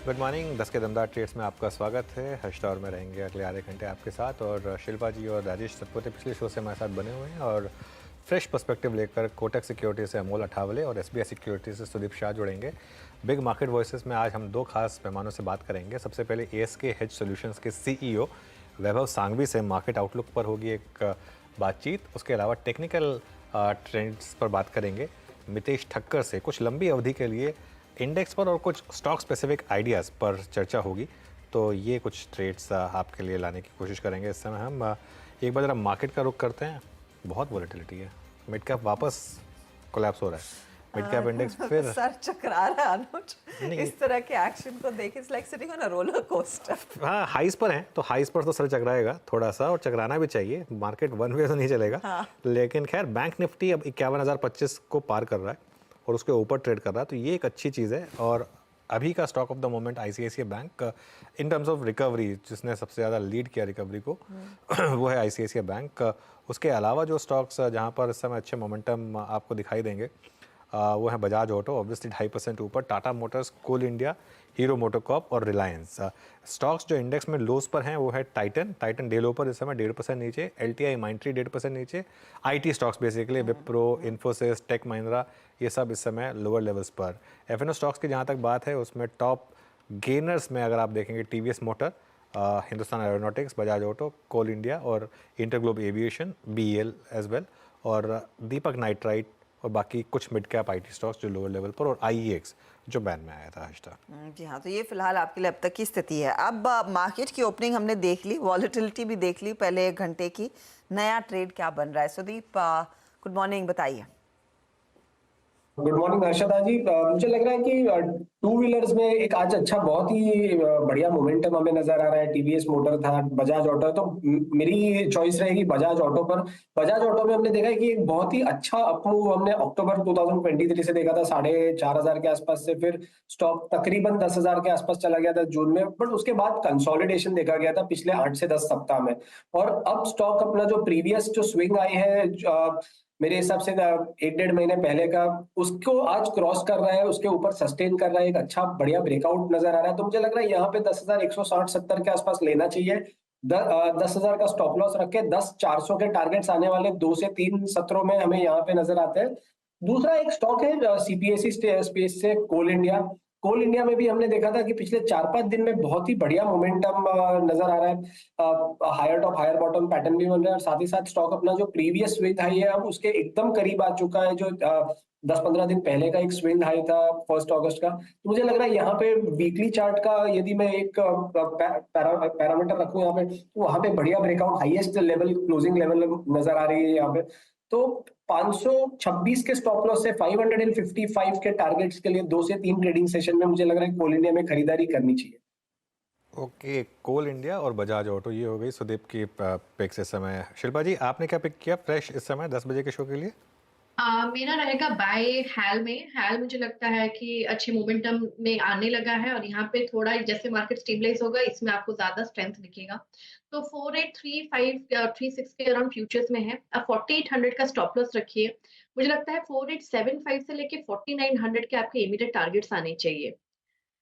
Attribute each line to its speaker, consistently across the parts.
Speaker 1: Good morning. 10 के दमदार trades में आपका स्वागत है। हर्ष और मैं रहेंगे अगले आधे घंटे आपके साथ, और शिल्पा जी और राजेश सतपुते पिछले शो से हमारे साथ बने हुए हैं, और फ्रेश पर्सपेक्टिव लेकर कोटक सिक्योरिटी से अमोल अठावले और एसबीआई सिक्योरिटी से सुदीप शाह जुड़ेंगे। बिग मार्केट वॉइसेस में आज हम दो खास मेहमानों से बात करेंगे। सबसे पहले एएसके हेज सॉल्यूशंस के सीईओ वैभव सांघवी से मार्केट आउटलुक पर होगी एक बातचीत। उसके अलावा टेक्निकल ट्रेंड्स पर बात करेंगे मितेश ठक्कर से। कुछ लंबी अवधि के लिए इंडेक्स पर और कुछ स्टॉक स्पेसिफिक आइडियाज़ पर चर्चा होगी। तो ये कुछ ट्रेड्स आपके लिए लाने की कोशिश करेंगे। इस समय हम एक बार जरा मार्केट का रुख करते हैं। बहुत वॉलेटिलिटी है। मिड कैप वापस कोलैप्स हो रहा है। मिड कैप इंडेक्स फिर
Speaker 2: सर चकरा रहा है अनुज।
Speaker 1: नहीं,
Speaker 2: इस तरह के एक्शन को देख it's like sitting on a roller coaster.
Speaker 1: हाँ हाइस पर हैं तो हाइस पर तो सर चकराएगा थोड़ा सा, और चकराना भी चाहिए। मार्केट वन वे तो नहीं चलेगा।
Speaker 2: हाँ।
Speaker 1: लेकिन खैर बैंक निफ्टी अब 51,025 को पार कर रहा है और उसके ऊपर ट्रेड कर रहा है, तो ये एक अच्छी चीज़ है। और अभी का stock of the moment ICICI bank in terms of recovery, जिसने सबसे ज़्यादा लीड किया रिकवरी को वो है आईसीआईसीआई बैंक। उसके अलावा जो स्टॉक्स जहाँ पर इस समय अच्छे मोमेंटम आपको दिखाई देंगे वो है बजाज ऑटो, ऑब्वियसली 2.5% ऊपर, टाटा मोटर्स, कोल इंडिया, हीरो मोटोकॉर्प और रिलायंस। स्टॉक्स जो इंडेक्स में लोस पर हैं वो है टाइटन डे लो पर इस समय 1.5% नीचे, एलटीआई माइंट्री 1.5% नीचे। IT stocks basically Wipro, Infosys, Tech Mahindra, ये सब इस समय लोअर लेवल्स पर। एफएनओ स्टॉक्स की जहाँ तक बात है उसमें टॉप गेनर्स में अगर आप देखेंगे TVS motor, Hindustan aeronautics, Bajaj auto, coal India और InterGlobe aviation, BEL as well, और दीपक नाइट्राइट और बाकी कुछ मिड कैप आईटी स्टॉक्स जो लोअर लेवल पर, और आईईएक्स जो बैन में आया था आज।
Speaker 2: जी हाँ, तो ये फिलहाल आपके लिए अब तक की स्थिति है। अब मार्केट की ओपनिंग हमने देख ली, वॉलेटिलिटी भी देख ली पहले 1 घंटे की। नया ट्रेड क्या बन रहा है? सुदीप गुड मॉर्निंग, बताइए।
Speaker 3: गुड मॉर्निंग हर्षदा जी। मुझे लग रहा है कि टू व्हीलर्स में एक आज अच्छा बहुत ही बढ़िया मोमेंटम हमें नजर आ रहा है। टीवीएस मोटर था, बजाज ऑटो है, तो मेरी चॉइस रहेगी बजाज ऑटो पर। बजाज ऑटो में हमने देखा है कि एक बहुत ही अच्छा अपमूव हमने अक्टूबर 2023 से देखा था, 4,500 के आसपास से फिर स्टॉक तकरीबन 10,000 के आसपास चला गया था जून में, बट उसके बाद कंसोलिडेशन देखा गया था पिछले 8 से 10 सप्ताह में। और अब स्टॉक अपना जो प्रीवियस जो स्विंग आई है मेरे हिसाब से 1 डेढ़ महीने पहले का, उसको आज क्रॉस कर रहा है, उसके ऊपर सस्टेन कर रहा है। एक अच्छा बढ़िया ब्रेकआउट नजर आ रहा है, तो मुझे लग रहा है यहाँ पे 10,160-70 के आसपास लेना चाहिए। 10,000 का स्टॉप लॉस रख के 10,400 के टारगेट्स आने वाले 2 से 3 सत्रों में हमें यहाँ पे नजर आते हैं। दूसरा एक स्टॉक है सीपीएसई स्पेस से कोल इंडिया। कोल इंडिया में भी हमने देखा था कि पिछले 4-5 दिन में बहुत ही बढ़िया मोमेंटम नजर आ रहा है। Higher top higher bottom pattern भी बन रहा है, और साथ ही साथ स्टॉक अपना जो प्रीवियस स्विंग हाई है अब उसके एकदम करीब आ चुका है, जो 10-15 दिन पहले का एक स्विंग हाई था 1 अगस्त का। तो मुझे लग रहा है यहाँ पे वीकली चार्ट का यदि मैं एक पैरामीटर रखूं यहाँ पे, तो वहां पे बढ़िया breakout highest level closing level नजर आ रही है यहाँ पे। तो 526 के स्टॉप लॉस से 555 के टारगेट्स के लिए 2 से 3 ट्रेडिंग सेशन में मुझे लग रहा है कोल इंडिया में खरीदारी करनी चाहिए।
Speaker 1: ओके, कोल इंडिया और बजाज ऑटो, ये हो गई सुदीप की पिक्स इस समय। शिल्पा जी आपने क्या पिक किया फ्रेश इस समय 10 बजे के शो के लिए?
Speaker 4: मेरा रहेगा बाय हैल में। हैल मुझे लगता है कि अच्छे मोमेंटम में आने लगा है, और यहाँ पे थोड़ा जैसे मार्केट स्टेबलाइज होगा इसमें आपको ज्यादा स्ट्रेंथ दिखेगा। तो 4835-36 के अराउंड फ्यूचर्स में है। अब 4800 का स्टॉप लॉस रखिए। मुझे लगता है 4875 से लेके 4900 के आपके इमीडिएट टारगेट्स आने चाहिए।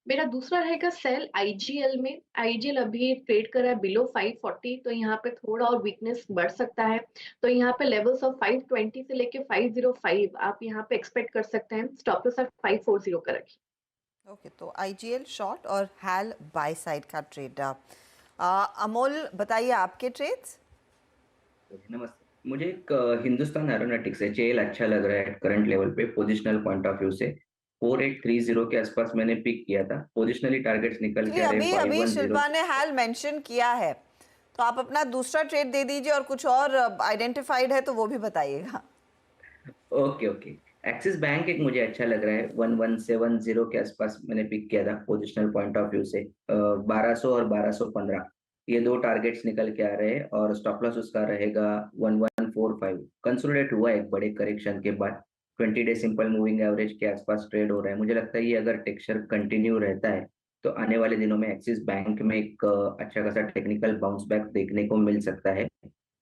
Speaker 4: मेरा दूसरा रहेगा सेल आईजीएल में। आईजीएल अभी ट्रेड कर रहा है बिलो 540, तो यहाँ पे थोड़ा और वीकनेस बढ़ सकता है। तो यहाँ पे लेवल्स ऑफ 520 से लेके 505 आप यहाँ पे एक्सपेक्ट कर सकते हैं। स्टॉप लॉस 540 का रखिए।
Speaker 2: ओके, तो आईजीएल शॉर्ट और हैल बाय साइड का ट्रेड। अमोल बताइए आपके ट्रेड्स।
Speaker 5: नमस्ते। मुझे एक हिंदुस्तान एरोनॉटिक्स है जेल अच्छा लग रहा है करंट लेवल पे पोजिशनल पॉइंट ऑफ व्यू से। 4830 के आसपास मैंने पिक किया था। पोजिशनली टारगेट्स निकल के
Speaker 2: एक्चुअली
Speaker 5: आ रहे
Speaker 2: अभी अभी
Speaker 5: 510।
Speaker 2: शिल्पा ने हैल मेंशन किया है, तो आप अपना दूसरा ट्रेड दे दीजिए, और कुछ और आइडेंटिफाइड है तो वो भी बताइएगा।
Speaker 5: Okay okay. एक्सिस बैंक एक मुझे अच्छा लग रहा है, 1170 के आसपास मैंने पिक किया था पोजिशनल पॉइंट ऑफ व्यू से। 1200 और 1215 ये दो टारगेट्स निकल के आ रहे हैं, और स्टॉप लॉस उसका रहेगा 1145। कंसोलिडेट हुआ एक बड़े करेक्शन के बाद 20 डे सिंपल मूविंग एवरेज के आसपास ट्रेड हो रहा है। मुझे लगता है ये अगर टेक्सचर कंटिन्यू रहता है तो आने वाले दिनों में एक्सिस बैंक में एक अच्छा खासा टेक्निकल बाउंस बैक देखने को मिल सकता है।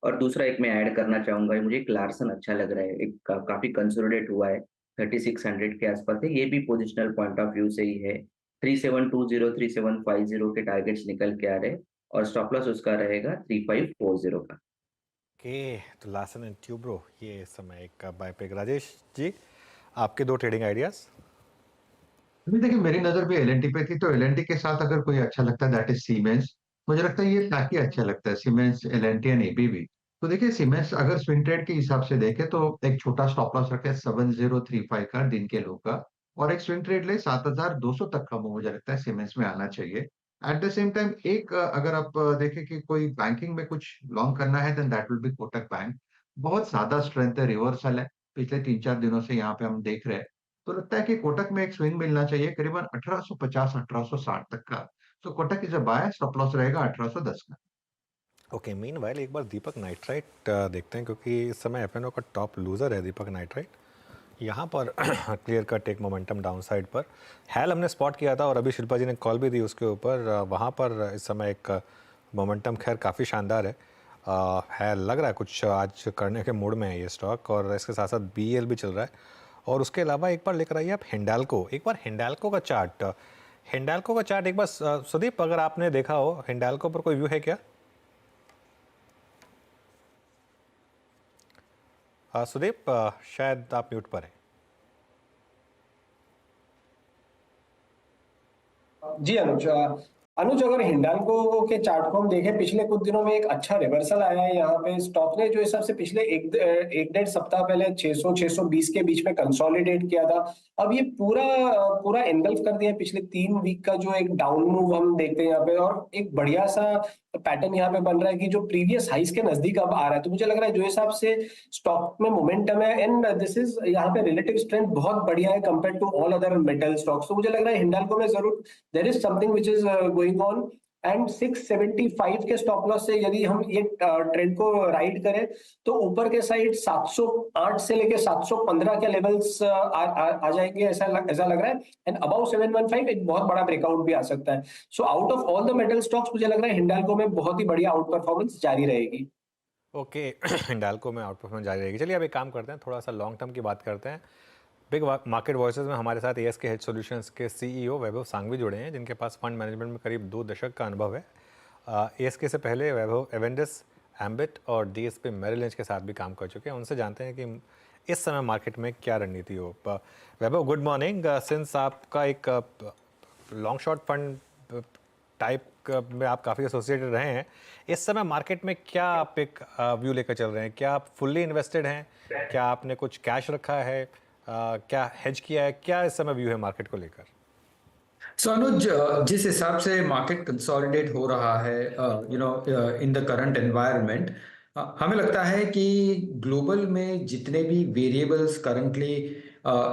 Speaker 5: और दूसरा एक मैं ऐड करना चाहूंगा, मुझे एक लार्सन अच्छा लग रहा है, एक काफी कंसोलिडेट हुआ है, 3600 के आसपास है, ये भी पोजिशनल पॉइंट ऑफ व्यू से ही है। 3720 3750 के टारगेट्स निकल के आ रहे, और स्टॉप लॉस उसका रहेगा 3540 का।
Speaker 1: ओके, तो लार्सन एंड ट्यूब्रो ये इस समय एक बाय पिक। राजेश जी, आपके दो ट्रेडिंग आइडियाज।
Speaker 6: अभी देखिए, मेरी नजर भी एलएनटी पे थी, तो एलएनटी के साथ अगर कोई अच्छा लगता है दैट इज सीमेंस। मुझे लगता है ये काफी अच्छा लगता है, सीमेंस, एलएनटी एंड एबीबी। तो देखिए, सीमेंस अगर स्विंग ट्रेड के हिसाब से देखें तो एक छोटा स्टॉप लॉस रखे 7035 का दिन के लो का, और एक स्विंग ट्रेड ले 7200 तक का मूव मुझे लगता है सीमेंस में आना चाहिए। एट द सेम टाइम एक अगर आप देखें कि कोई बैंकिंग में कुछ लॉन्ग करना है then that will be Kotak bank. बहुत ज्यादा स्ट्रेंथ है, रिवर्सल है पिछले 3-4 दिनों से यहाँ पे हम देख रहे हैं। तो लगता है कि कोटक में एक स्विंग मिलना चाहिए करीबन 1850 1860 तक का। तो Kotak is a buy, stop loss रहेगा 1810 का।
Speaker 1: ओके, मीनवाइल एक बार दीपक नाइट्राइट देखते हैं, क्योंकि इस समय एफएनओ का टॉप लूजर है दीपक नाइट्राइट। यहाँ पर क्लियर कट एक मोमेंटम डाउन साइड पर। हैल हमने स्पॉट किया था और अभी शिल्पा जी ने कॉल भी दी उसके ऊपर। वहाँ पर इस समय एक मोमेंटम खैर काफ़ी शानदार है। है लग रहा है कुछ आज करने के मूड में है ये स्टॉक, और इसके साथ साथ बीएल भी चल रहा है। और उसके अलावा एक बार लेकर आइए आप हिंडाल्को। एक बार हिंडाल्को का चार्ट, हिंडाल्को का चार्ट एक बार सुदीप अगर आपने देखा हो, हिंडाल्को पर कोई व्यू है क्या? सुदीप शायद आप म्यूट पर हैं।
Speaker 3: जी अनुज, अनुज अगर हिंडाल्को के चार्ट को हम देखें, पिछले कुछ दिनों में एक अच्छा रिवर्सल आया है यहाँ पे। स्टॉक ने जो हिसाब से पिछले एक डेढ़ सप्ताह पहले 600 620 के बीच में कंसोलिडेट किया था, अब ये पूरा पूरा एनगल्फ कर दिया। पिछले 3 वीक का जो एक डाउन मूव हम देखते हैं यहाँ पे, और एक बढ़िया सा पैटर्न यहाँ पे बन रहा है कि जो प्रीवियस हाइस के नजदीक अब आ रहा है। तो मुझे लग रहा है जो हिसाब से स्टॉक में मोमेंटम है, एंड दिस इज यहाँ पे रिलेटिव स्ट्रेंथ बहुत बढ़िया है compare to all other metal stocks. तो मुझे लग रहा है हिंडाल्को में जरूर there is something which is going on. And 675 के स्टॉप लॉस से यदि हम ये ट्रेंड को राइड करें, तो ऊपर के साइड 708 से लेके 715 के लेवल्स आ जाएंगे, ऐसा लग रहा है। एंड अबाउ 715 एक बहुत बड़ा ब्रेकआउट भी आ सकता है। So out of all the metal stocks मुझे लग रहा है हिंडाल्को में बहुत ही बढ़िया आउट परफॉर्मेंस जारी रहेगी।
Speaker 1: ओके, हिंडाल्को में आउट परफॉर्मेंस जारी रहेगी। चलिए अब एक काम करते हैं, थोड़ा सा लॉन्ग टर्म की बात करते हैं। बिग मार्केट वॉइसेस में हमारे साथ एएसके हेल्थ सॉल्यूशंस के सीईओ वैभव सांघवी जुड़े हैं, जिनके पास फंड मैनेजमेंट में करीब 2 दशक का अनुभव है। एएसके से पहले वैभव एवेंडस, एम्बिट और डीएसपी मेरिल लिंच के साथ भी काम कर चुके हैं। उनसे जानते हैं कि इस समय मार्केट में क्या रणनीति हो। वैभव, गुड मॉर्निंग। सिंस आपका एक लॉन्ग शॉर्ट फंड टाइप में आप काफ़ी एसोसिएटेड रहे हैं, इस समय मार्केट में क्या आप एक व्यू लेकर चल रहे हैं? क्या आप फुल्ली इन्वेस्टेड हैं? क्या आपने कुछ कैश रखा है? क्या हेज किया है? क्या इस समय व्यू है मार्केट को लेकर?
Speaker 7: सो अनुज, जिस हिसाब से मार्केट कंसोलिडेट हो रहा है इन द करंट एनवायरनमेंट, हमें लगता है कि ग्लोबल में जितने भी वेरिएबल्स करंटली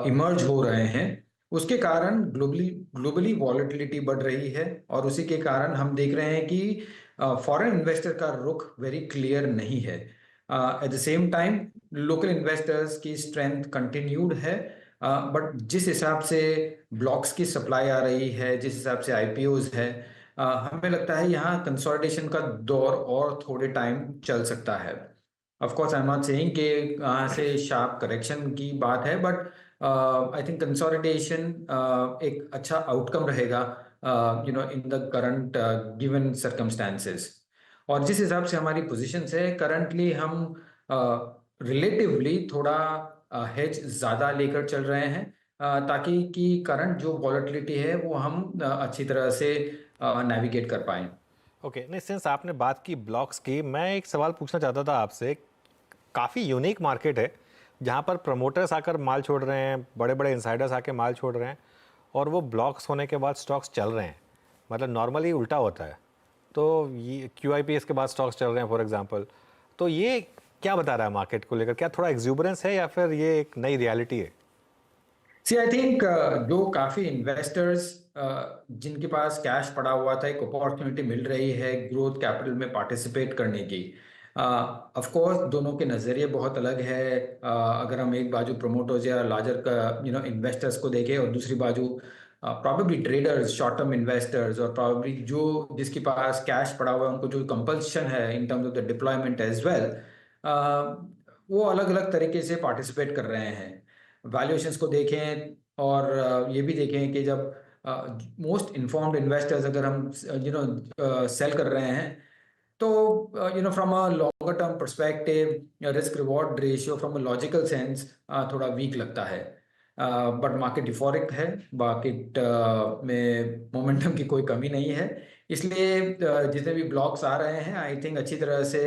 Speaker 7: इमर्ज हो रहे हैं, उसके कारण ग्लोबली वॉलेटिलिटी बढ़ रही है, और उसी के कारण हम देख रहे हैं कि फॉरेन इन्वेस्टर का रुख वेरी क्लियर नहीं है। At the same time local investors की स्ट्रेंथ कंटिन्यूड है, बट जिस हिसाब से ब्लॉक्स की सप्लाई आ रही है, जिस हिसाब से आईपीओज है, हमें लगता है यहाँ कंसोलिडेशन का दौर और थोड़े टाइम चल सकता है। Of course I am not saying कि यहाँ से शार्प करेक्शन की बात है, बट आई थिंक कंसोलिडेशन एक अच्छा आउटकम रहेगा in the current given circumstances. और जिस हिसाब से हमारी पोजीशंस है करंटली, हम रिलेटिवली थोड़ा हेज ज़्यादा लेकर चल रहे हैं, ताकि कि करंट जो वॉलेटिलिटी है वो हम अच्छी तरह से नेविगेट कर पाएं।
Speaker 1: ओके, नहीं, सिंस आपने बात की ब्लॉक्स की, मैं एक सवाल पूछना चाहता था आपसे। काफ़ी यूनिक मार्केट है जहाँ पर प्रमोटर्स आकर माल छोड़ रहे हैं, बड़े बड़े इंसाइडर्स आके माल छोड़ रहे हैं, और वो ब्लॉक्स होने के बाद स्टॉक्स चल रहे हैं। मतलब नॉर्मली उल्टा होता है। तो ये QIPS के बाद स्टॉक्स चल रहे हैं फॉर एग्जांपल। तो ये क्या बता रहा है मार्केट को लेकर? क्या थोड़ा एग्जूबरेंस है या फिर ये एक नई रियलिटी है?
Speaker 7: सी आई थिंक जो काफ़ी इन्वेस्टर्स जिनके पास कैश पड़ा हुआ था, एक अपॉर्चुनिटी मिल रही है ग्रोथ कैपिटल में पार्टिसिपेट करने की। ऑफ कोर्स दोनों के नज़रिए बहुत अलग है। अगर हम एक बाजू प्रोमोटर्स या लार्जर का इन्वेस्टर्स को देखें, और दूसरी बाजू probably traders, short term investors, और प्रॉबेबली जो जिसके पास कैश पड़ा हुआ है, उनको जो कंपल्शन है in terms of the deployment as well, वो अलग अलग तरीके से पार्टिसिपेट कर रहे हैं। वैल्यूएशंस को देखें, और ये भी देखें कि जब मोस्ट इन्फॉर्म्ड इन्वेस्टर्स अगर हम सेल कर रहे हैं, तो from a longer term perspective risk reward ratio from a logical sense थोड़ा वीक लगता है। बट मार्केट इफोरिक है, मार्केट में मोमेंटम की कोई कमी नहीं है, इसलिए जितने भी ब्लॉक्स आ रहे हैं आई थिंक अच्छी तरह से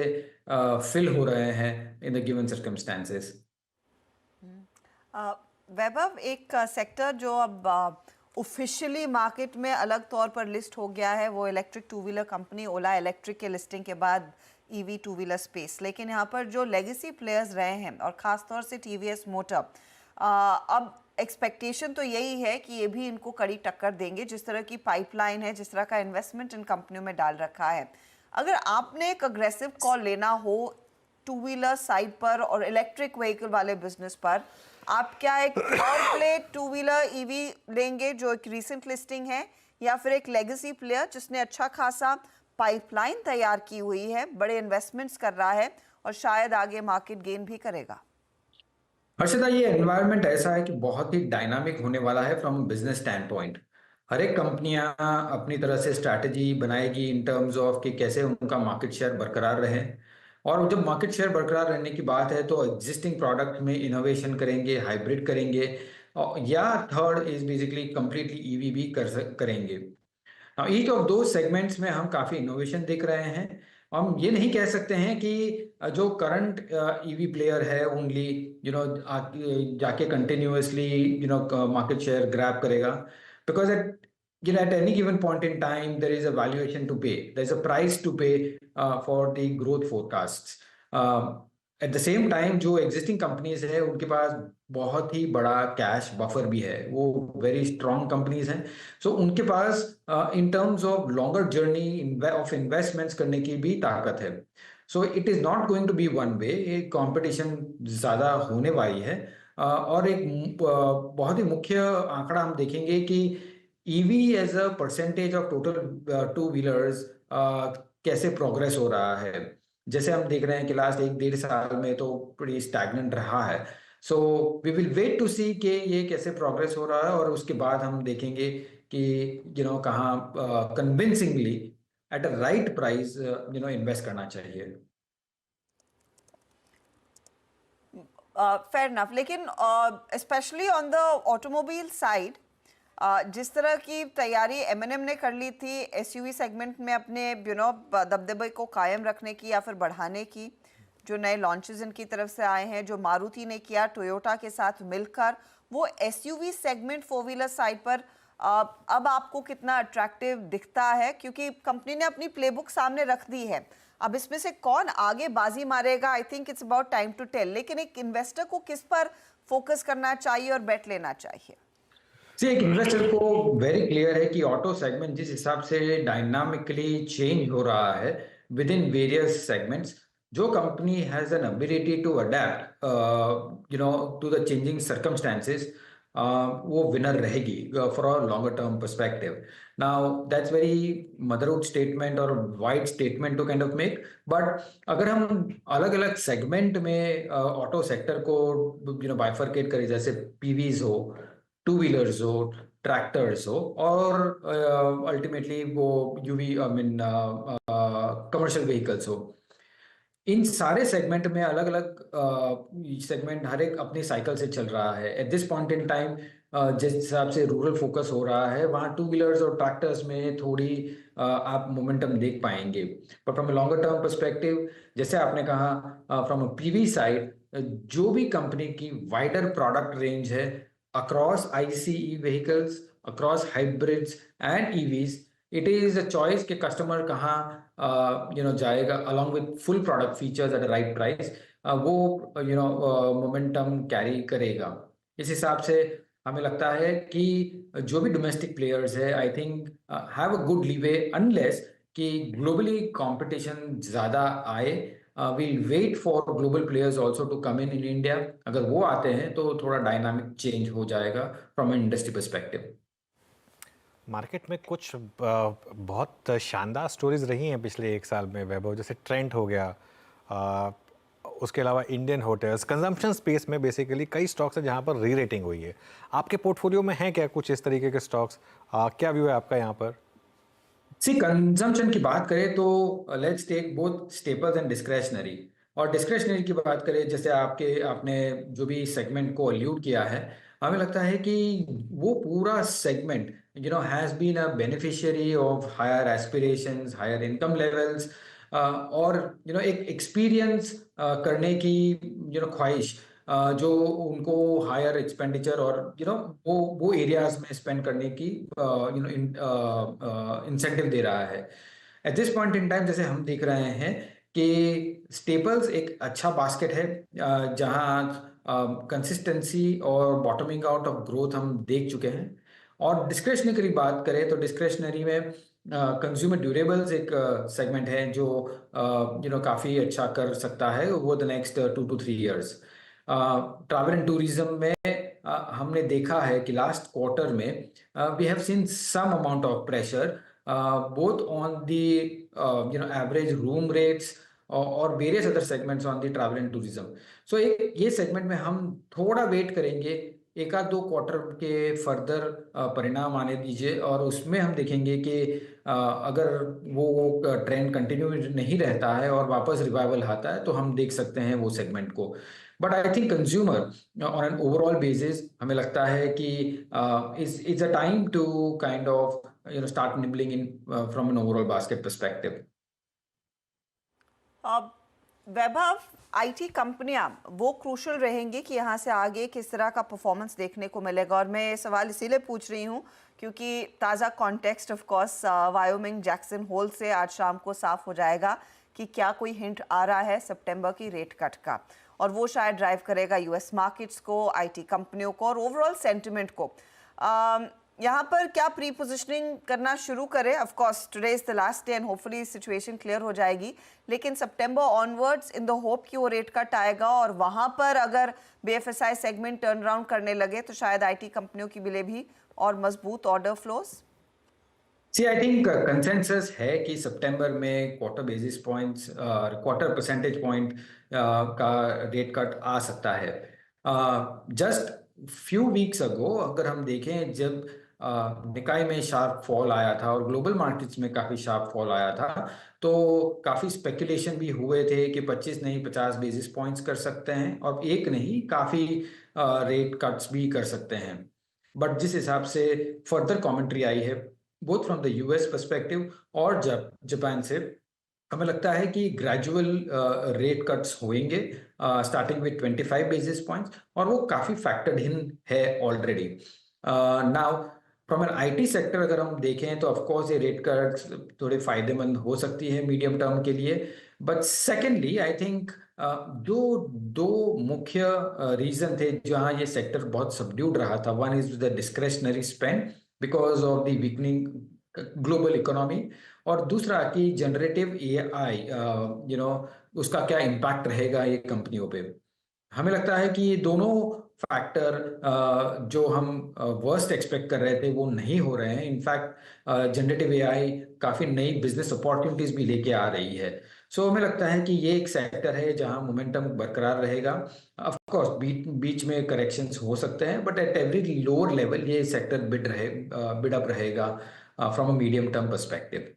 Speaker 7: फिल हो रहे हैं इन द गिवन सर्कमस्टेंसेस।
Speaker 2: वैभव, एक सेक्टर जो अब ऑफिशियली मार्केट में अलग तौर पर लिस्ट हो गया है वो इलेक्ट्रिक टू व्हीलर कंपनी ओला इलेक्ट्रिक के लिस्टिंग के बाद ईवी टू व्हीलर स्पेस। लेकिन यहाँ पर जो लेगेसी प्लेयर्स रहे हैं और ख़ास तौर से टीवीएस मोटर, अब एक्सपेक्टेशन तो यही है कि ये भी इनको कड़ी टक्कर देंगे। जिस तरह की पाइपलाइन है, जिस तरह का इन्वेस्टमेंट इन कंपनियों में डाल रखा है, अगर आपने एक अग्रेसिव कॉल लेना हो टू व्हीलर साइड पर और इलेक्ट्रिक व्हीकल वाले बिजनेस पर, आप क्या एक pure play two wheeler EV लेंगे जो एक रीसेंट लिस्टिंग है, या फिर एक लेगेसी प्लेयर जिसने अच्छा खासा पाइपलाइन तैयार की हुई है, बड़े इन्वेस्टमेंट्स कर रहा है और शायद आगे मार्केट गेन भी करेगा?
Speaker 7: हर्षदा, ये एनवायरनमेंट ऐसा है कि बहुत ही डायनामिक होने वाला है फ्रॉम बिजनेस स्टैंड पॉइंट। हर एक कंपनियां अपनी तरह से स्ट्रैटेजी बनाएगी इन टर्म्स ऑफ कि कैसे उनका मार्केट शेयर बरकरार रहे, और जब मार्केट शेयर बरकरार रहने की बात है तो एग्जिस्टिंग प्रोडक्ट में इनोवेशन करेंगे, हाइब्रिड करेंगे, या third is basically completely EV भी करेंगे। ईच ऑफ दो सेगमेंट्स में हम काफी इनोवेशन देख रहे हैं। हम ये नहीं कह सकते हैं कि जो करंट ईवी प्लेयर है ओनली जाके कंटिन्यूअसली मार्केट शेयर ग्रैब करेगा, because at any given point in time there is a valuation to pay, there is a price to pay for the growth forecasts. At the same time जो existing companies है उनके पास बहुत ही बड़ा cash buffer भी है, वो very strong companies हैं, so उनके पास in terms of longer journey of investments करने की भी ताकत है। So it is not going to be one way, एक कंपटीशन ज्यादा होने वाली है। और एक बहुत ही मुख्य आंकड़ा हम देखेंगे कि EV as a percentage of total two wheelers कैसे प्रोग्रेस हो रहा है। जैसे हम देख रहे हैं कि लास्ट 1-1.5 साल में तो pretty stagnant रहा है। So we will wait to see कि ये कैसे प्रोग्रेस हो रहा है, और उसके बाद हम देखेंगे कि कहाँ convincingly at a right price invest करना चाहिए।
Speaker 2: फेयर इनफ, लेकिन specially on the automobile side जिस तरह की तैयारी M&M ने कर ली थी एसयूवी सेगमेंट में अपने दबदबे को कायम रखने की या फिर बढ़ाने की, जो नए लॉन्चेस इनकी तरफ से आए हैं, जो मारुति ने किया टोयोटा के साथ मिलकर, वो SUV segment four wheeler side पर अब आपको कितना अट्रैक्टिव दिखता है? क्योंकि कंपनी ने अपनी प्लेबुक सामने रख दी है, अब इसमें से कौन आगे बाजी मारेगा, I think it's about time to tell. लेकिन एक इन्वेस्टर को किस पर फोकस करना चाहिए और बेट लेना चाहिए?
Speaker 7: एक इन्वेस्टर को वेरी क्लियर है कि ऑटो सेगमेंट जिस हिसाब से डायनामिकली चेंज हो रहा है विद इन वेरियस सेगमेंट्स, जो company has an ability to adapt to the changing circumstances, वो विनर रहेगी for a longer term perspective. Now that's very motherhood statement और wide statement to kind of make, but अगर हम अलग अलग segment में auto sector को bifurcate करें, जैसे पीवीज हो, टू व्हीलर्स हो, ट्रैक्टर्स हो, और अल्टीमेटली वो यूवी कमर्शियल व्हीकल्स हो, इन सारे सेगमेंट में अलग अलग सेगमेंट हर एक अपनी साइकिल से चल रहा है। At this point in time जिस हिसाब से रूरल फोकस हो रहा है, वहाँ टू व्हीलर्स और ट्रैक्टर्स में थोड़ी आप मोमेंटम देख पाएंगे। पर from a longer term perspective, जैसे आपने कहा, फ्रॉम अ पीवी साइड, जो भी कंपनी की वाइडर प्रोडक्ट रेंज है across ICE vehicles, across hybrids and EVs, it is a choice कि कस्टमर कहाँ जाएगा along with full product features at the right price, वो मोमेंटम कैरी करेगा। इस हिसाब से हमें लगता है कि जो भी डोमेस्टिक प्लेयर्स है I think have a good leeway, unless कि ग्लोबली कंपटीशन ज़्यादा आए। we'll wait for global players also to come in India. अगर वो आते हैं तो थोड़ा डायनामिक चेंज हो जाएगा from an industry perspective.
Speaker 1: Market में कुछ बहुत शानदार स्टोरीज रही हैं पिछले 1 साल में वैभव, जैसे ट्रेंट हो गया, उसके अलावा इंडियन होटल्स, कंजम्पशन स्पेस में बेसिकली कई स्टॉक्स हैं जहां पर री रेटिंग हुई है। आपके पोर्टफोलियो में हैं क्या कुछ इस तरीके के स्टॉक्स? क्या व्यू है आपका यहाँ पर?
Speaker 7: सी कंजम्पशन की बात करें तो let's take both staples and discretionary. और डिस्क्रेशनरी की बात करें, जैसे आपने जो भी सेगमेंट को अल्यूड किया है, हमें लगता है कि वो पूरा segment has been a beneficiary of higher aspirations, higher income levels, और एक एक्सपीरियंस करने की ख्वाहिश, जो उनको हायर एक्सपेंडिचर और वो एरियाज में स्पेंड करने की इंसेंटिव दे रहा है। At this point in time जैसे हम देख रहे हैं कि स्टेपल्स एक अच्छा बास्केट है, जहां कंसिस्टेंसी और बॉटमिंग आउट ऑफ ग्रोथ हम देख चुके हैं। और डिस्क्रेशनरी की बात करें तो डिस्क्रेशनरी में कंज्यूमर ड्यूरेबल्स एक सेगमेंट है जो काफ़ी अच्छा कर सकता है over the next 2 to 3 years। Travel and tourism में हमने देखा है कि लास्ट क्वार्टर में we have seen some amount of pressure both on the average room rates और various other segments on the travel and tourism. So ये segment में हम थोड़ा वेट करेंगे, एक आध 2 क्वार्टर के फर्दर परिणाम आने दीजिए, और उसमें हम देखेंगे कि अगर वो ट्रेंड कंटिन्यू नहीं रहता है और वापस रिवाइवल आता है तो हम देख सकते हैं वो सेगमेंट को। But I think consumer on an overall basis हमें लगता है कि is a time to kind of start nibbling in from an overall basket perspective।
Speaker 2: Vaibhav, IT कंपनियां वो क्रूशल रहेंगी कि यहाँ से आगे किस तरह का परफॉर्मेंस देखने को मिलेगा? और मैं ये सवाल इसीलिए पूछ रही हूँ क्योंकि ताज़ा context of course Wyoming Jackson Hole से आज शाम को साफ हो जाएगा कि क्या कोई हिंट आ रहा है सितंबर की रेट कट का, और वो शायद ड्राइव करेगा यूएस मार्केट्स को, आईटी कंपनियों को और ओवरऑल सेंटिमेंट को। यहाँ पर क्या प्री पोजिशनिंग करना शुरू करें? Of course today is the last day and hopefully situation clear हो जाएगी, लेकिन सितंबर ऑनवर्ड्स इन द होप कि वो रेट कट आएगा और वहाँ पर अगर बीएफएसआई सेगमेंट टर्न अराउंड करने लगे तो शायद आईटी कंपनियों की लिए भी और मजबूत order flows.
Speaker 7: See I think consensus है कि सितंबर में क्वार्टर परसेंटेज पॉइंट का रेट कट आ सकता है। जस्ट फ्यू वीक्स अगो अगर हम देखें, जब निकाय में शार्प फॉल आया था और ग्लोबल मार्केट्स में काफ़ी शार्प फॉल आया था, तो काफ़ी स्पेकुलेशन भी हुए थे कि 25 नहीं 50 बेसिस पॉइंट्स कर सकते हैं, और एक नहीं काफ़ी रेट कट्स भी कर सकते हैं। बट जिस हिसाब से फर्दर कमेंट्री आई है both from the US perspective और जापान से, हमें लगता है कि ग्रेजुअल रेट कट्स होंगे स्टार्टिंग विद 25 बेसिस पॉइंट्स, और वो काफ़ी फैक्टर्ड इन है already. Now from an IT sector अगर हम देखें तो ऑफ कोर्स ये रेट कट्स थोड़े फायदेमंद हो सकती है मीडियम टर्म के लिए। बट सेकेंडली आई थिंक जो दो मुख्य रीजन थे जहां ये सेक्टर बहुत सबड्यूड रहा था, one is the discretionary spend because of the weakening global economy, और दूसरा कि जनरेटिव एआई उसका क्या इम्पैक्ट रहेगा ये कंपनियों पे। हमें लगता है कि ये दोनों फैक्टर जो हम वर्स्ट एक्सपेक्ट कर रहे थे वो नहीं हो रहे हैं। इनफैक्ट जनरेटिव एआई काफ़ी नई बिजनेस अपॉर्चुनिटीज भी लेके आ रही है। सो हमें लगता है कि ये एक सेक्टर है जहां मोमेंटम बरकरार रहेगा। ऑफ कोर्स बीच में करेक्शंस हो सकते हैं, but at every lower level ये सेक्टर बिड अप रहेगा from a medium term perspective.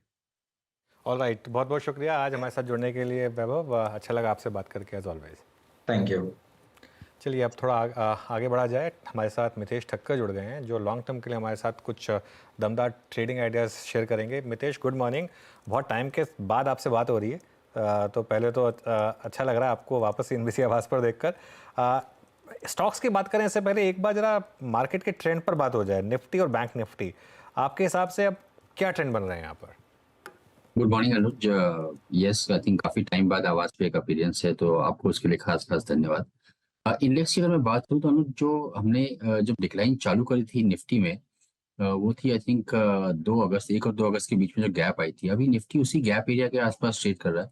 Speaker 1: Alright, बहुत बहुत शुक्रिया आज हमारे साथ जुड़ने के लिए वैभव। अच्छा लगा आपसे बात करके एज ऑलवेज।
Speaker 7: Thank you.
Speaker 1: चलिए अब थोड़ा आगे बढ़ा जाए। हमारे साथ मितेश ठक्कर जुड़ गए हैं जो लॉन्ग टर्म के लिए हमारे साथ कुछ दमदार ट्रेडिंग आइडियाज़ शेयर करेंगे। Mitesh, good morning. बहुत टाइम के बाद आपसे बात हो रही है, तो पहले तो अच्छा लग रहा है आपको वापस एनबीसी आवाज़ पर देखकर। स्टॉक्स की बात करें इससे पहले एक बार जरा मार्केट के ट्रेंड पर बात हो जाए, निफ्टी और बैंक निफ्टी। आपके हिसाब से अब क्या ट्रेंड बन रहे हैं यहाँ पर?
Speaker 8: Good morning Anuj. Yes, I think काफ़ी टाइम बाद आवाज़ पे एक अपीयरेंस है, तो आपको उसके लिए खास धन्यवाद। इंडेक्स की अगर मैं बात करूँ तो अनुज, जो हमने जब डिक्लाइन चालू करी थी निफ्टी में, वो थी आई थिंक 1 और 2 अगस्त के बीच में जो गैप आई थी। अभी निफ्टी उसी गैप एरिया के आसपास ट्रेड कर रहा है,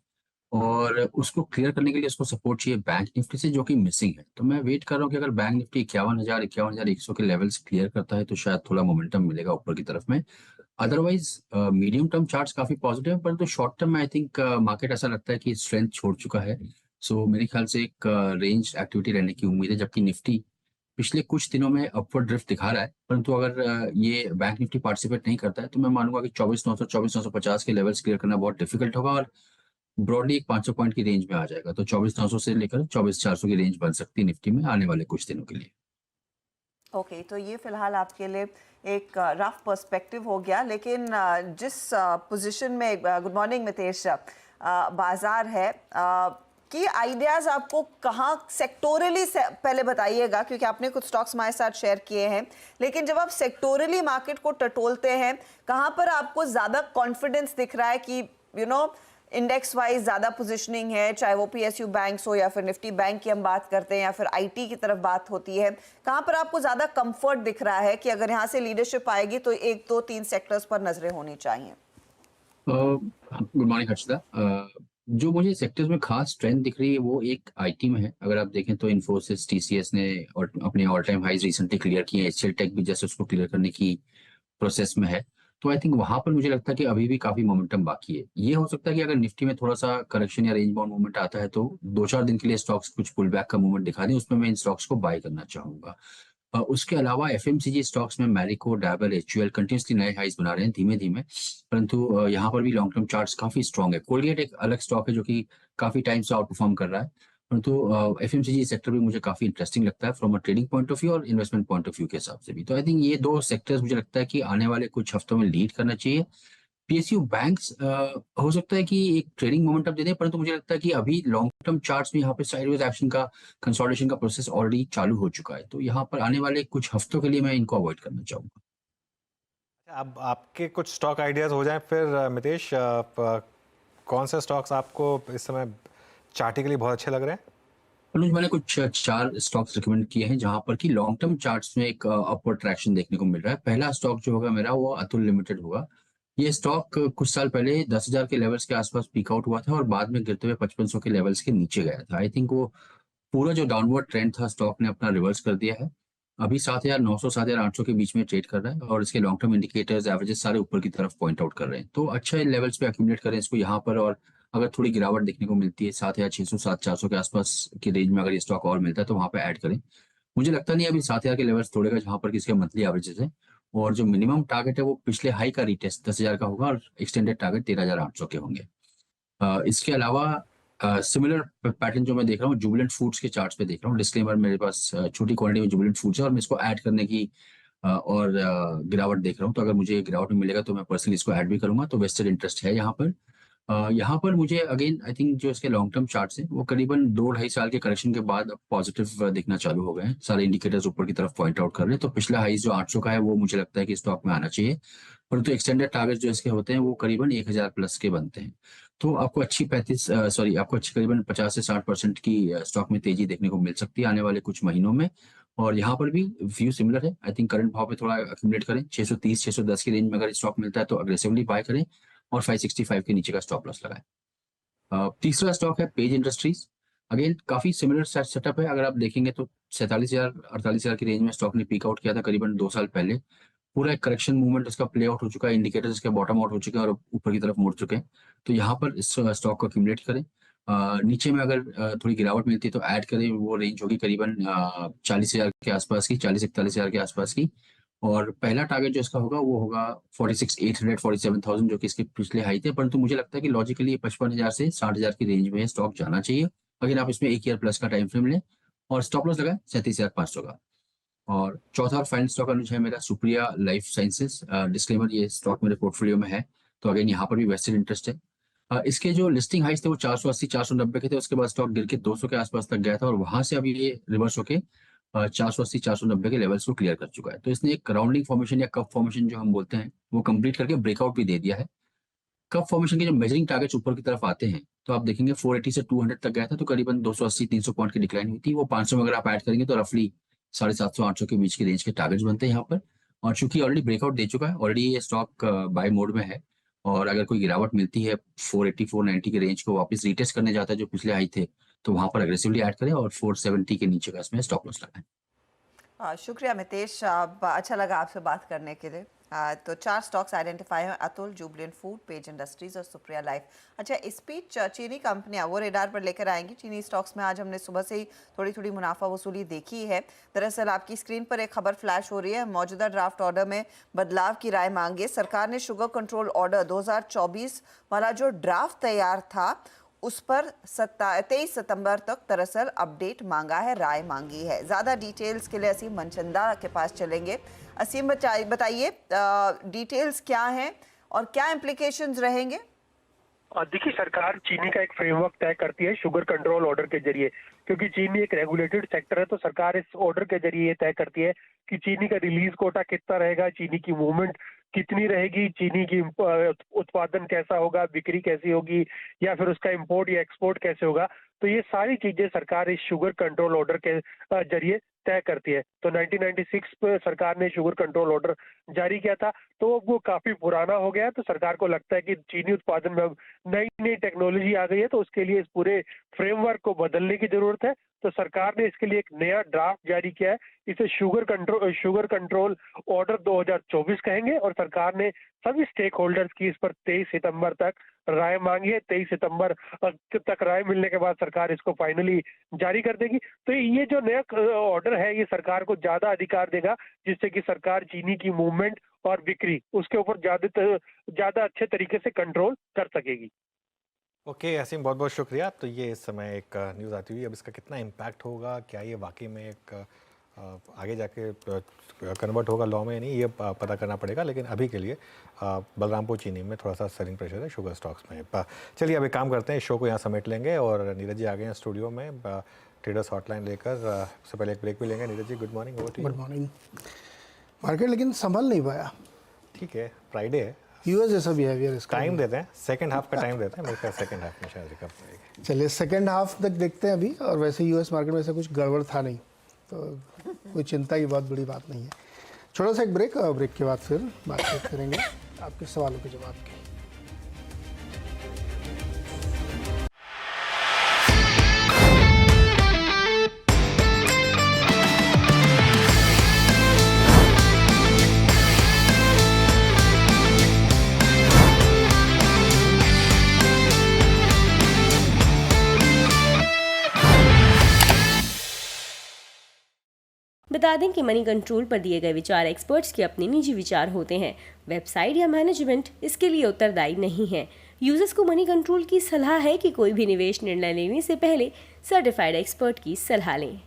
Speaker 8: और उसको क्लियर करने के लिए उसको सपोर्ट चाहिए बैंक निफ्टी से, जो कि मिसिंग है। तो मैं वेट कर रहा हूँ कि अगर बैंक निफ्टी 51,100 के लेवल्स क्लियर करता है तो शायद थोड़ा मोमेंटम मिलेगा ऊपर की तरफ में। अदरवाइज मीडियम टर्म चार्ट्स काफी पॉजिटिव है, परंतु शॉर्ट टर्म में आई थिंक मार्केट ऐसा लगता है कि स्ट्रेंथ छोड़ चुका है। सो मेरे ख्याल से एक रेंज एक्टिविटी रहने की उम्मीद है, जबकि निफ्टी पिछले कुछ दिनों में अपवर्ड ड्रिफ्ट दिखा रहा है, परंतु अगर ये बैंक निफ्टी पार्टिसिपेट नहीं करता है तो मैं मानूंगा कि 24,900 24,950 के लेवल्स क्लियर करना बहुत डिफिकल्ट होगा और ब्रॉडली एक 500 पॉइंट की रेंज में आ जाएगा। तो 24,900 से लेकर 24,400 की रेंज बन सकती है निफ्टी में आने वाले कुछ दिनों के लिए।
Speaker 2: ओके, तो ये फिलहाल आपके लिए एक रफ पर्सपेक्टिव हो गया, लेकिन जिस पोजीशन में गुड मॉर्निंग मितेश बाजार है कि आइडियाज आपको कहाँ सेक्टोरली पहले बताइएगा, क्योंकि आपने कुछ स्टॉक्स हमारे साथ शेयर किए हैं, लेकिन जब आप सेक्टोरली मार्केट को टटोलते हैं कहाँ पर आपको ज़्यादा कॉन्फिडेंस दिख रहा है कि इंडेक्स वाइज ज़्यादा पोजीशनिंग है, चाहे वो पीएसयू बैंक्स हो या फिर निफ्टी बैंक की हम बात करते हैं या फिर आईटी की तरफ बात होती है, कहाँ पर आपको ज़्यादा कंफर्ट दिख रहा है कि अगर यहाँ से लीडरशिप आएगी तो 1 2 3 सेक्टर्स पर नजरें होनी चाहिए?
Speaker 8: Good morning Harshita. जो मुझे सेक्टर्स में खास स्ट्रेंथ दिख रही है वो एक आईटी में है। अगर आप देखें तो इन्फोसिस, टीसीएस ने और अपने all time highs recently clear किए हैं, एचसीएल टेक भी जैसे उसको क्लियर करने की प्रोसेस में है। तो आई थिंक वहां पर मुझे लगता है कि अभी भी काफी मोमेंटम बाकी है। ये हो सकता है कि अगर निफ्टी में थोड़ा सा करेक्शन या रेंज बाउंड मूवमेंट आता है तो 2-4 दिन के लिए स्टॉक्स कुछ पुल बैक का मूवमेंट दिखा दें, उसमें मैं इन स्टॉक्स को बाय करना चाहूंगा। उसके अलावा एफएमसीजी स्टॉक्स में मैरिको, डाबर, एचयूएल कंटिन्यूसली नए हाइज बना रहे हैं धीमे धीमे, परंतु यहाँ पर भी लॉन्ग टर्म चार्ट्स काफी स्ट्रांग है। कोलगेट एक अलग स्टॉक है जो कि काफी टाइम से आउट परफॉर्म कर रहा है, परंतु एफएमसीजी सेक्टर भी मुझे काफी इंटरेस्टिंग लगता है from a trading point of view और इन्वेस्टमेंट पॉइंट ऑफ व्यू के हिसाब से भी। तो आई थिंक ये 2 सेक्टर्स मुझे लगता है कि आने वाले कुछ हफ्तों में लीड करना चाहिए। पीएसयू बैंक्स हो सकता है कि एक ट्रेडिंग मोमेंटम दे दें, परंतु मुझे लगता है कि अभी लॉन्ग टर्म चार्ट्स में यहाँ पे साइडवेज एक्शन का कंसोलिडेशन का प्रोसेस ऑलरेडी चालू हो चुका है, तो यहाँ पर आने वाले कुछ हफ्तों के लिए मैं इनको अवॉइड करना चाहूंगा।
Speaker 1: अब आपके कुछ स्टॉक आइडियाज हो जाएं फिर मितेश, कौन से स्टॉक्स आपको इस समय चार्टिकली बहुत अच्छे लग रहे हैं?
Speaker 8: अनुज, मैंने कुछ 4 स्टॉक्स रिकमेंड किए हैं जहां पर कि लॉन्ग टर्म चार्ट्स में एक अपवर्ड ट्रैक्शन देखने को मिल रहा है। पहला स्टॉक जो होगा मेरा वो अतुल लिमिटेड होगा। ये स्टॉक कुछ साल पहले 10,000 के लेवल्स के आसपास पीक आउट हुआ था और बाद में गिरते हुए 5500 के लेवल्स के नीचे गया था। आई थिंक वो पूरा जो डाउनवर्ड ट्रेंड था स्टॉक ने अपना रिवर्स कर दिया है। अभी 7,900 7,800 के बीच में ट्रेड कर रहा है और इसके लॉन्ग टर्म इंडिकेटर्स एवरेजेस सारे ऊपर की तरफ पॉइंट आउट कर रहे हैं। तो अच्छे लेवल्स पे अक्यूमुलेट करें इसको यहाँ पर, और अगर थोड़ी गिरावट देखने को मिलती है 7,600 7,400 के आसपास की रेंज में अगर ये स्टॉक और मिलता है तो वहाँ पे ऐड करें। मुझे लगता नहीं अभी 7,000 के लेवल्स तोड़ेगा जहाँ पर किसके मंथली एवरेजेस है, और जो मिनिमम टारगेट है वो पिछले हाई का रीटेस्ट 10,000 का होगा और एक्सटेंडेड टारगेट 13,800 के होंगे। इसके अलावा सिमिलर पैटर्न जो मैं देख रहा हूँ जुबिलेंट फूड्स के चार्ट्स पे देख रहा हूँ। डिस्क्लेमर, मेरे पास छोटी क्वांटिटी में जुबिलेंट फूड्स है और मैं इसको ऐड करने की और गिरावट देख रहा हूँ, तो अगर मुझे गिरावट में मिलेगा तो मैं पर्सनली इसको ऐड भी करूंगा। तो वेस्टेड इंटरेस्ट है यहाँ पर। यहाँ पर मुझे अगेन आई थिंक जो इसके लॉन्ग टर्म चार्ट्स हैं वो करीबन 2-2.5 साल के करेक्शन के बाद अब पॉजिटिव दिखना चालू हो गए हैं। सारे इंडिकेटर्स ऊपर की तरफ पॉइंट आउट कर रहे हैं। तो पिछला हाइस जो 800 का है वो मुझे लगता है कि स्टॉक में आना चाहिए, परंतु एक्सटेंडेड टारगेट जो इसके होते हैं वो करीबन 1,000 प्लस के बनते हैं। तो आपको अच्छी करीबन 50 से 60% की स्टॉक में तेजी देखने को मिल सकती है आने वाले कुछ महीनों में। और यहाँ पर भी व्यू सिमिलर है। आई थिंक करंट भाव पे थोड़ा अक्यूमुलेट करें, 630 610 की रेंज में अगर स्टॉक मिलता है तो अग्रेसिवली बाय करें और 565 के नीचे का स्टॉप लॉस लगाएं। तीसरा स्टॉक है पेज इंडस्ट्रीज। अगेन काफी सिमिलर सेटअप है। अगर आप देखेंगे तो 47,000 48,000 की रेंज में स्टॉक ने पीक आउट किया था करीबन 2 साल पहले। पूरा एक करेक्शन मूवमेंट उसका प्ले आउट हो चुका है, इंडिकेटर्स इसके बॉटम आउट हो चुके हैं और ऊपर की तरफ मुड़ चुके हैं। तो यहाँ पर इस स्टॉक को अक्यूमुलेट करें। नीचे में अगर थोड़ी गिरावट मिलती है तो ऐड करें। वो रेंज होगी करीबन 40,000 के आसपास की, 40-41,000 के आसपास की। और पहला टारगेट जो इसका होगा वो होगा 46,800 47,000 जो कि इसके पिछले हाई थे, परंतु मुझे लगता है कि लॉजिकली 55,000 से 60,000 की रेंज में स्टॉक जाना चाहिए अगर आप इसमें 1 ईयर प्लस का टाइम फ्रेम लें, और स्टॉप लॉस लगाए 37,500 का। और चौथा और फाइनल स्टॉक अनुज है मेरा सुप्रिया लाइफ साइंसेस। डिस्क्लेमर, ये स्टॉक मेरे पोर्टफोलियो में है, तो अगेन यहाँ पर भी वेस्टेड इंटरेस्ट है। इसके जो लिस्टिंग हाइस थे वो 480 490 के थे, उसके बाद स्टॉक गिर के 200 के आसपास तक गया था और वहां से अभी ये रिवर्स होके 480 490 के लेवल्स को क्लियर कर चुका है। तो इसने एक राउंडिंग फॉर्मेशन या कप फॉर्मेशन जो हम बोलते हैं वो कंप्लीट करके ब्रेकआउट भी दे दिया है। कप फॉर्मेशन के जो मेजरिंग टारगेट्स ऊपर की तरफ आते हैं तो आप देखेंगे 480 से 200 तक गया था, तो करीबन 280-300 पॉइंट की डिक्लाइन हुई थी। वो 500 में अगर आप ऐड करेंगे तो रफली 750-800 के बीच की रेंज के टारगेट्स बनते हैं यहाँ पर। और चूंकि ऑलरेडी ब्रेकआउट दे चुका है, ऑलरेडी ये स्टॉक बाय मोड में है, और अगर कोई गिरावट मिलती है 480 490 के रेंज को वापस रीटेस्ट करने जाता है जो पिछले हाई थे, तो वहां पर अग्रेसिवली ऐड करें और 470 के नीचे का इसमें स्टॉप लॉस लगाएं।
Speaker 2: शुक्रिया मितेश, अच्छा लगा आपसे बात करने के लिए। तो 4 स्टॉक्स आइडेंटिफाई हैं, Atul, Jubilant food, page industries और सुप्रिया लाइफ। अच्छा, इस बीच चीनी कंपनियां वो रेडार पर लेकर आएंगी। चीनी स्टॉक्स में आज हमने सुबह से ही थोड़ी थोड़ी मुनाफा वसूली देखी है। दरअसल आपकी स्क्रीन पर एक खबर फ्लैश हो रही है, मौजूदा ड्राफ्ट ऑर्डर में बदलाव की राय मांगे। सरकार ने शुगर कंट्रोल ऑर्डर 2024 वाला जो ड्राफ्ट तैयार था उस पर 23 सितंबर तक दरअसल अपडेट मांगा है, राय मांगी है। ज़्यादा डिटेल्स के लिए असीम मनचंदा के पास चलेंगे। असीम, बताइए डिटेल्स क्या हैं और क्या इम्प्लीकेशंस रहेंगे?
Speaker 9: देखिए, सरकार चीनी का एक फ्रेमवर्क तय करती है शुगर कंट्रोल ऑर्डर के जरिए, क्योंकि चीनी एक रेगुलेटेड सेक्टर है। तो सरकार इस ऑर्डर के जरिए ये तय करती है कि चीनी का रिलीज कोटा कितना रहेगा, चीनी की मूवमेंट कितनी रहेगी, चीनी की उत्पादन कैसा होगा, बिक्री कैसी होगी, या फिर उसका इंपोर्ट या एक्सपोर्ट कैसे होगा। तो ये सारी चीजें सरकार इस शुगर कंट्रोल ऑर्डर के जरिए तय करती है। तो 1996 पे सरकार ने शुगर कंट्रोल ऑर्डर जारी किया था, तो वो काफी पुराना हो गया है। तो सरकार को लगता है कि चीनी उत्पादन में अब नई नई टेक्नोलॉजी आ गई है, तो उसके लिए इस पूरे फ्रेमवर्क को बदलने की जरूरत है। तो सरकार ने इसके लिए एक नया ड्राफ्ट जारी किया है, इसे शुगर कंट्रोल ऑर्डर 2024 कहेंगे। और सरकार ने सभी स्टेक होल्डर्स की इस पर 23 सितंबर तक राय मांगी है। 23 सितंबर तक राय मिलने के बाद सरकार इसको फाइनली जारी कर देगी। तो ये जो नया ऑर्डर है, ये सरकार को ज्यादा अधिकार देगा, जिससे कि सरकार चीनी की मूवमेंट और बिक्री उसके ऊपर ज्यादा अच्छे तरीके से कंट्रोल कर सकेगी।
Speaker 1: ओके असीम, बहुत बहुत शुक्रिया। तो ये इस समय एक न्यूज़ आती हुई, अब इसका कितना इम्पैक्ट होगा, क्या ये वाकई में एक आगे जाके कन्वर्ट होगा लॉ में, नहीं, ये पता करना पड़ेगा। लेकिन अभी के लिए बलरामपुर चीनी में थोड़ा सा सेलिंग प्रेशर है शुगर स्टॉक्स में। चलिए अब एक काम करते हैं, शो को यहाँ समेट लेंगे और नीरज जी आ गए हैं स्टूडियो में ट्रेडर्स हॉटलाइन लेकर। उससे पहले एक ब्रेक भी लेंगे। Neeraj ji, good morning.
Speaker 10: Good morning. Market लेकिन संभल नहीं पाया।
Speaker 1: ठीक है, फ्राइडे है,
Speaker 10: यूएस जैसा बिहेवियर इसका।
Speaker 1: टाइम देते हैं, सेकंड हाफ का टाइम देते हैं, मेरे ख्याल सेकंड हाफ में शायद रिकवर करेगी।
Speaker 10: चलिए सेकंड हाफ तक देखते हैं अभी। और वैसे यूएस मार्केट में ऐसा कुछ गड़बड़ था नहीं, तो कोई चिंता की बहुत बड़ी बात नहीं है। छोटा सा एक ब्रेक, ब्रेक के बाद फिर बातचीत करेंगे आपके सवालों के जवाब की।
Speaker 11: बता दें कि मनी कंट्रोल पर दिए गए विचार एक्सपर्ट्स के अपने निजी विचार होते हैं। वेबसाइट या मैनेजमेंट इसके लिए उत्तरदायी नहीं है। यूजर्स को मनी कंट्रोल की सलाह है कि कोई भी निवेश निर्णय लेने से पहले सर्टिफाइड एक्सपर्ट की सलाह लें।